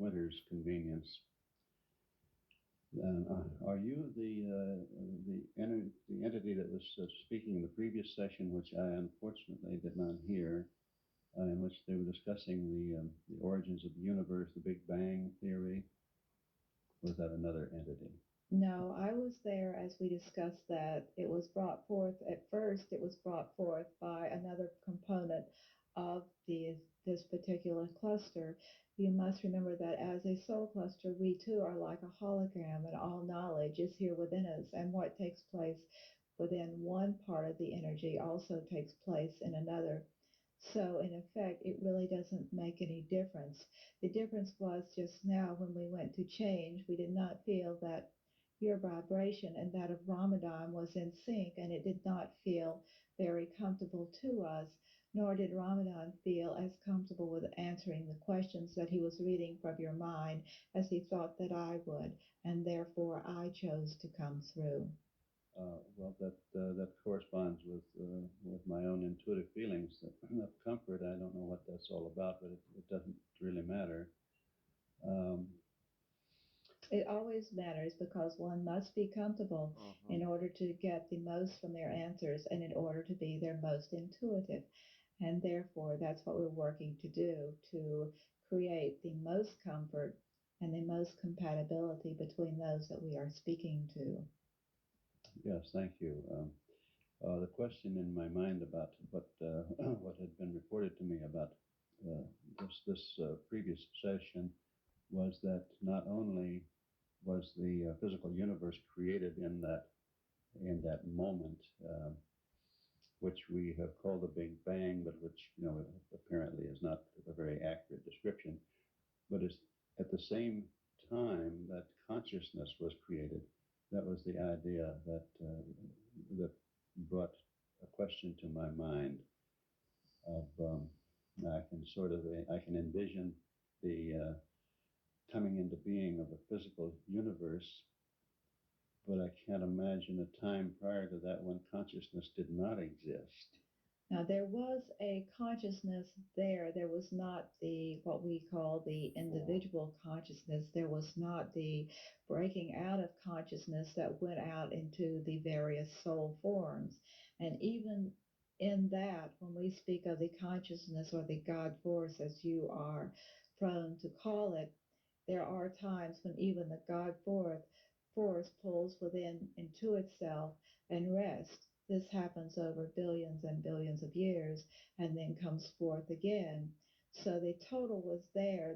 winter's convenience. Are you the entity that was speaking in the previous session, which I unfortunately did not hear, in which they were discussing the origins of the universe, the Big Bang theory? Was that another entity? No, I was there as we discussed that. It was brought forth, at first, it was brought forth by another component of this particular cluster. You must remember that as a soul cluster, we too are like a hologram, and all knowledge is here within us. And what takes place within one part of the energy also takes place in another. So in effect, it really doesn't make any difference. The difference was just now when we went to change, we did not feel that your vibration and that of Ramadan was in sync, and it did not feel very comfortable to us, nor did Ramadan feel as comfortable with answering the questions that he was reading from your mind as he thought that I would, and therefore I chose to come through. Well, that corresponds with my own intuitive feelings of comfort. I don't know what that's all about, but it doesn't really matter. It always matters because one must be comfortable in order to get the most from their answers and in order to be their most intuitive. And therefore, that's what we're working to do, to create the most comfort and the most compatibility between those that we are speaking to. Yes, thank you. The question in my mind about what had been reported to me about this previous session was that not only was the physical universe created in that moment, which we have called the Big Bang, but which apparently is not a very accurate description, but it's at the same time that consciousness was created. That was the idea that brought a question to my mind of I can envision the coming into being of a physical universe, but I can't imagine a time prior to that when consciousness did not exist. Now, there was a consciousness there. There was not what we call the individual consciousness. There was not the breaking out of consciousness that went out into the various soul forms. And even in that, when we speak of the consciousness or the God force, as you are prone to call it, there are times when even the God force pulls within into itself and rests. This happens over billions and billions of years and then comes forth again. So the total was there.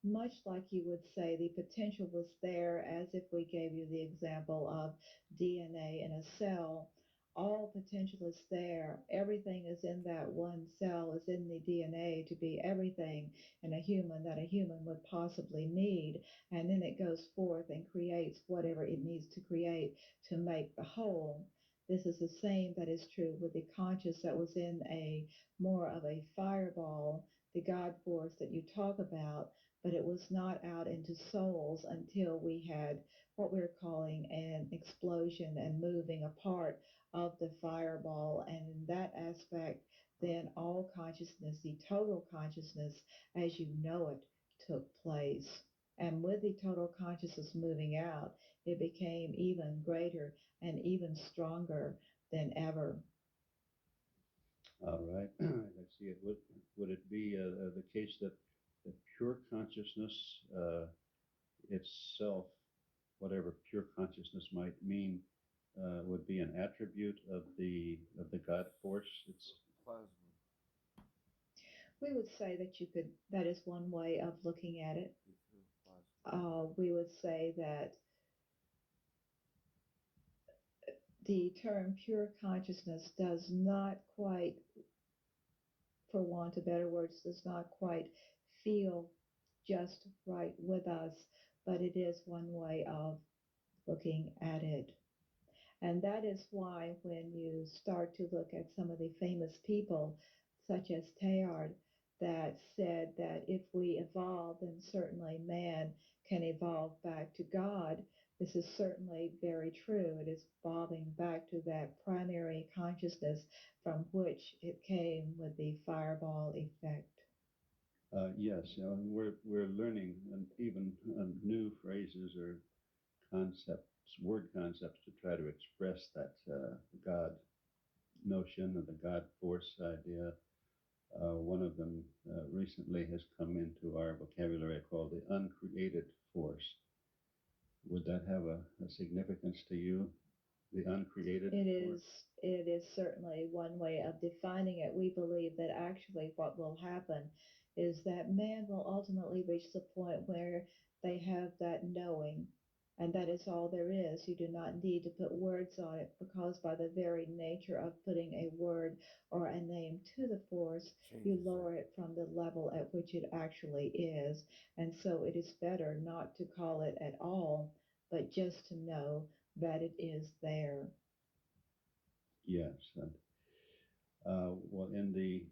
Much like you would say, the potential was there, as if we gave you the example of DNA in a cell. All potential is there. Everything is in that one cell, is in the DNA to be everything in a human that a human would possibly need. And then it goes forth and creates whatever it needs to create to make the whole. This is the same that is true with the conscious that was in a more of a fireball, the God force that you talk about, but it was not out into souls until we had what we're calling an explosion and moving apart of the fireball. And in that aspect, then all consciousness, the total consciousness as you know it, took place. And with the total consciousness moving out, it became even greater and even stronger than ever. All right, I see it. Would it be the case that the pure consciousness itself, whatever pure consciousness might mean, would be an attribute of the God force? It's plasma. We would say that is one way of looking at it. Plasma. We would say that the term pure consciousness does not quite, for want of better words, does not quite feel just right with us, but it is one way of looking at it. And that is why when you start to look at some of the famous people, such as Teilhard, that said that if we evolve, then certainly man can evolve back to God. This is certainly very true. It is evolving back to that primary consciousness from which it came with the fireball effect. Yes, we're learning even new phrases or concepts, word concepts to try to express that God notion or the God force idea. One of them recently has come into our vocabulary called the uncreated force. Would that have a significance to you? The uncreated force? It is certainly one way of defining it. We believe that actually what will happen is that man will ultimately reach the point where they have that knowing, and that is all there is. You do not need to put words on it because by the very nature of putting a word or a name to the force, you Changes lower it. it from the level at which it actually is. And so it is better not to call it at all, but just to know that it is there. Yes. And, well, in the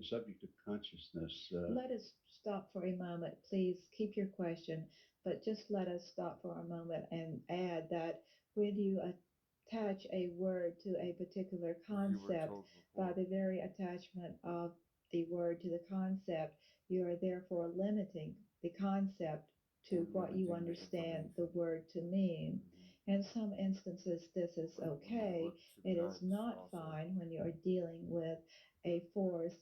subject of consciousness, Let us stop for a moment. Please keep your question, but just let us stop for a moment and add that when you attach a word to a particular As you were concept, told by before. the very attachment of the word to the concept, you are therefore limiting the concept to And what you limiting the understand the information. word to mean. Hmm. In some instances, this is Like when we okay. look to It is gods not also. fine when you are dealing with a force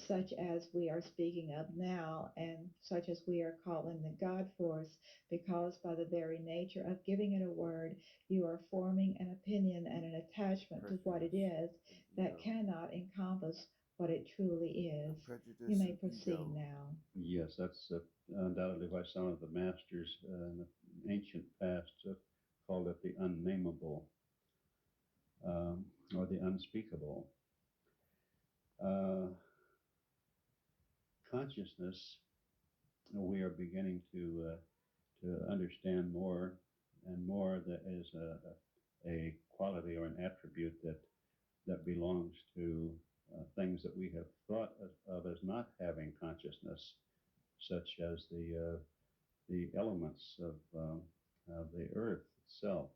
such In as we are speaking of now and such as we are calling the God force, because by the very nature of giving it a word, you are forming an opinion and an attachment to what it prejudice is and that ego. cannot encompass what it truly A is. You prejudice may and proceed ego. now. yes, that's undoubtedly why some of the masters in the ancient past called it the unnameable or the unspeakable. Uh, Consciousness, we are beginning to understand more and more that is a quality or an attribute that belongs to things that we have thought of as not having consciousness, such as the elements of the earth itself,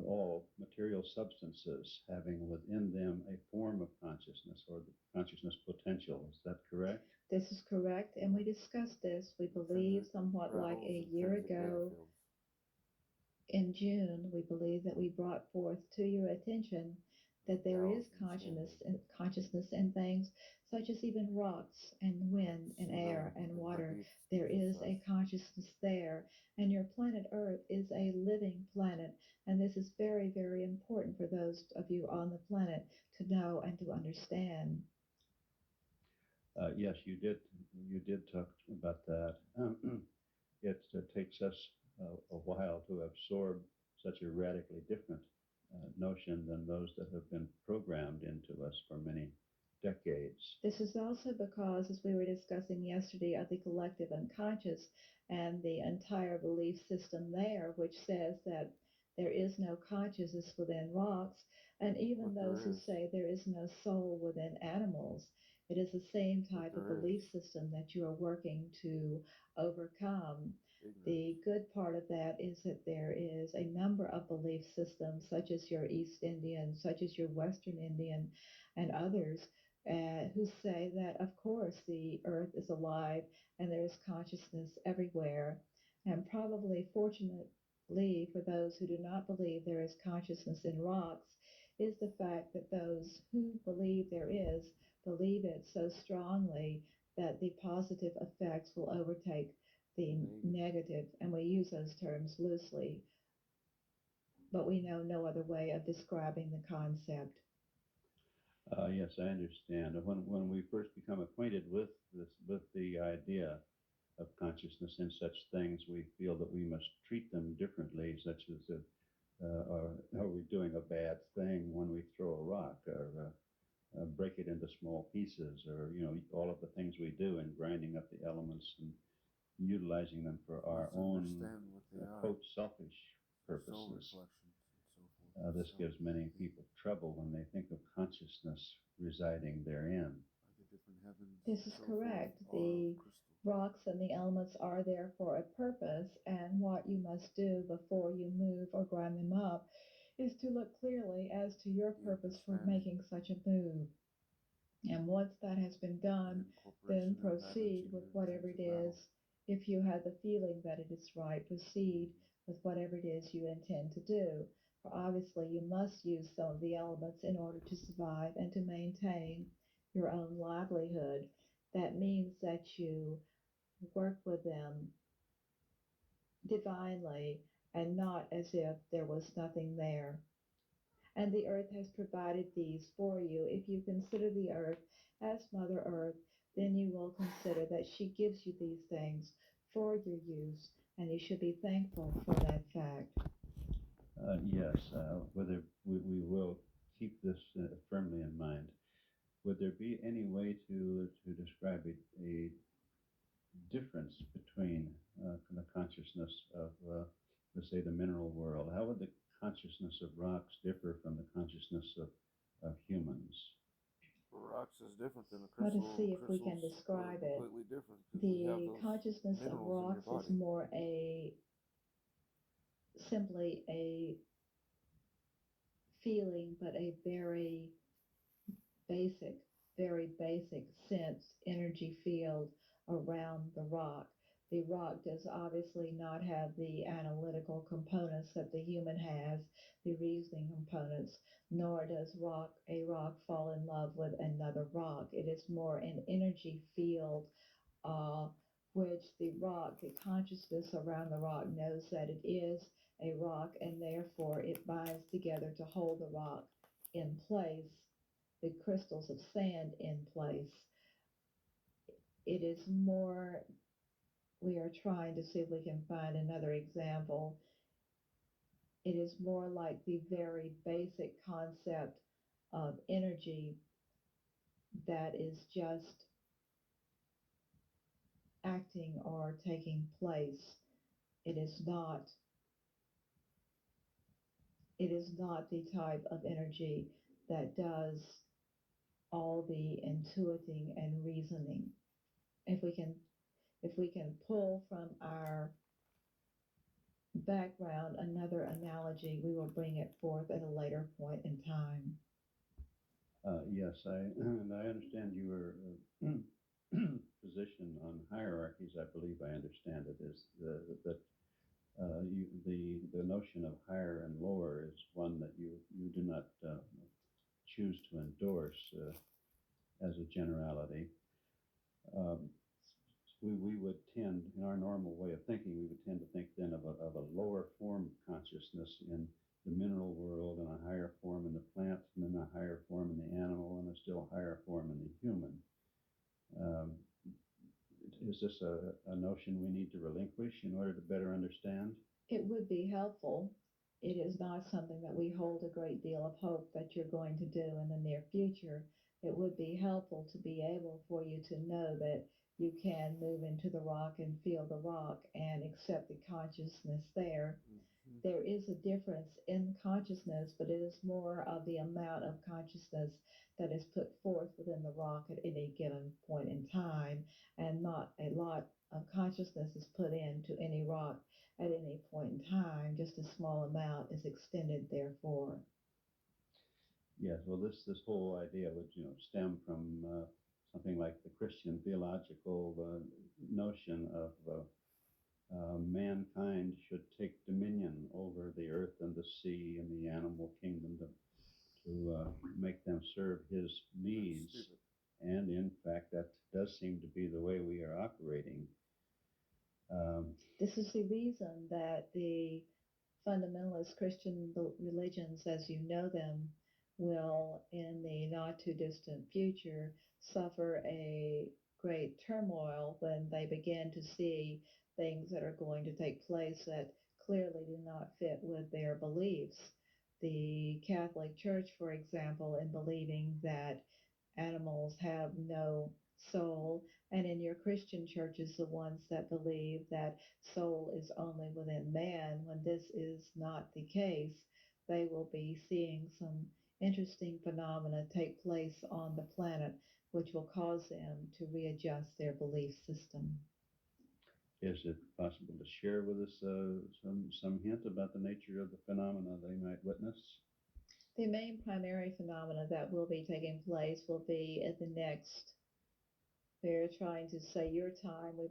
all material substances having within them a form of consciousness or the consciousness potential. Is that correct? This is correct, and we discussed this, we believe, Intrinsic somewhat like rattles, a year intrinsic data ago fields. in June. We believe that we brought forth to your attention that there is Locales and standing. consciousness in things such as even rocks and Like wind and sea air level and and water. beneath There the is a surface. consciousness there, and your planet Earth is a living planet, and this is very, very important for those of you on the planet to know and to understand. Yes, you did. You did talk about that. It takes us a while to absorb such a radically different notion than those that have been programmed into us for many decades. This is also because, as we were discussing yesterday, of the collective unconscious and the entire belief system there, which says that there is no consciousness within rocks, and even But those there who is. say there is no soul within animals. It is the same But type of there is. belief system that you are working to overcome. Ignorance. The good part of that is that there is a number of belief systems, such as your East Indian, such as your Western Indian, and others who say that, of course, the earth is alive and there is consciousness everywhere. And probably, fortunately, for those who do not believe there is consciousness in rocks, is the fact that those who believe there is believe it so strongly that the positive effects will overtake the Negative. negative. And we use those terms loosely, but we know no other way of describing the concept. Yes, I understand. When we first become acquainted with with the idea of consciousness in such things, we feel that we must treat them differently, such as are we doing a bad thing when we throw a rock or break it into small pieces, or all of the things we do in grinding up the elements and utilizing them for We our must own understand what they are. quote selfish Soul purposes. reflections and so forth. This Self gives many being. people trouble when they think of consciousness residing therein. Like the different heavens This and is so forth correct. are of The crystal. rocks and the elements are there for a purpose, and what you must do before you move or grind them up is to look clearly as to your The purpose for understanding. making such a move. And once that has been done, then incorporation of that proceed into with your whatever it intrinsic rattle. is. If you have the feeling that it is right, proceed with whatever it is you intend to do. For obviously, you must use some of the elements in order to survive and to maintain your own livelihood. That means that you work with them divinely and not as if there was nothing there. And the earth has provided these for you. If you consider the earth as Mother Earth, then you will consider that she gives you these things for your use, and you should be thankful for that fact. Yes, whether we will keep this firmly in mind. Would there be any way to describe a difference between the consciousness of, let's say, the mineral world? How would the consciousness of rocks differ from the consciousness of humans? Rocks is different than a Let crystal. us see if we can Crystals describe are it. completely different because we have The those consciousness of minerals in your rocks is body. more simply a feeling, but a basic, very basic sense energy field around the rock. The rock does obviously not have the analytical components that the human has, the reasoning components, nor does a rock fall in love with another rock. It is more an energy field, uh, which the consciousness around the rock knows that it is a rock, and therefore it binds together to hold the rock in place, the crystals of sand in place. It is more, we are trying to see if we can find another example. It is more like the very basic concept of energy that is just acting or taking place. It is not it is not the type of energy that does all the intuiting and reasoning. If we can pull from our background another analogy, we will bring it forth at a later point in time. Yes, and I understand your position on hierarchies. I believe I understand it is that the notion of higher and lower is one that you do not choose to endorse as a generality. Um, we would tend, in our normal way of thinking, we would tend to think then of a lower form of consciousness in the mineral world, and a higher form in the plant, and then a higher form in the animal, and a still higher form in the human. Um, is this a notion we need to relinquish in order to better understand? It would be helpful. It is not something that we hold a great deal of hope that you're going to do in the near future. It would be helpful to be able for you to know that you can move into the rock and feel the rock and accept the consciousness there. Mm-hmm. There is a difference in consciousness, but it is more of the amount of consciousness that is put forth within the rock at any given point in time, and not a lot of consciousness is put into any rock at any point in time. Just a small amount is extended therefore. Yes, well, this whole idea would stem from something like the Christian theological notion of mankind should take dominion over the earth and the sea and the animal kingdom to make them serve his needs. And in fact, that does seem to be the way we are operating. This is the reason that the fundamentalist Christian religions, as you know them, will, in the not too distant future, suffer a great turmoil when they begin to see things that are going to take place that clearly do not fit with their beliefs. The Catholic Church, for example, in believing that animals have no soul, and in your Christian churches, the ones that believe that soul is only within man, when this is not the case, they will be seeing some interesting phenomena take place on the planet, which will cause them to readjust their belief system. Is it possible to share with us some hint about the nature of the phenomena they might witness? The main primary phenomena that will be taking place will be at the next, they're trying to say your time, we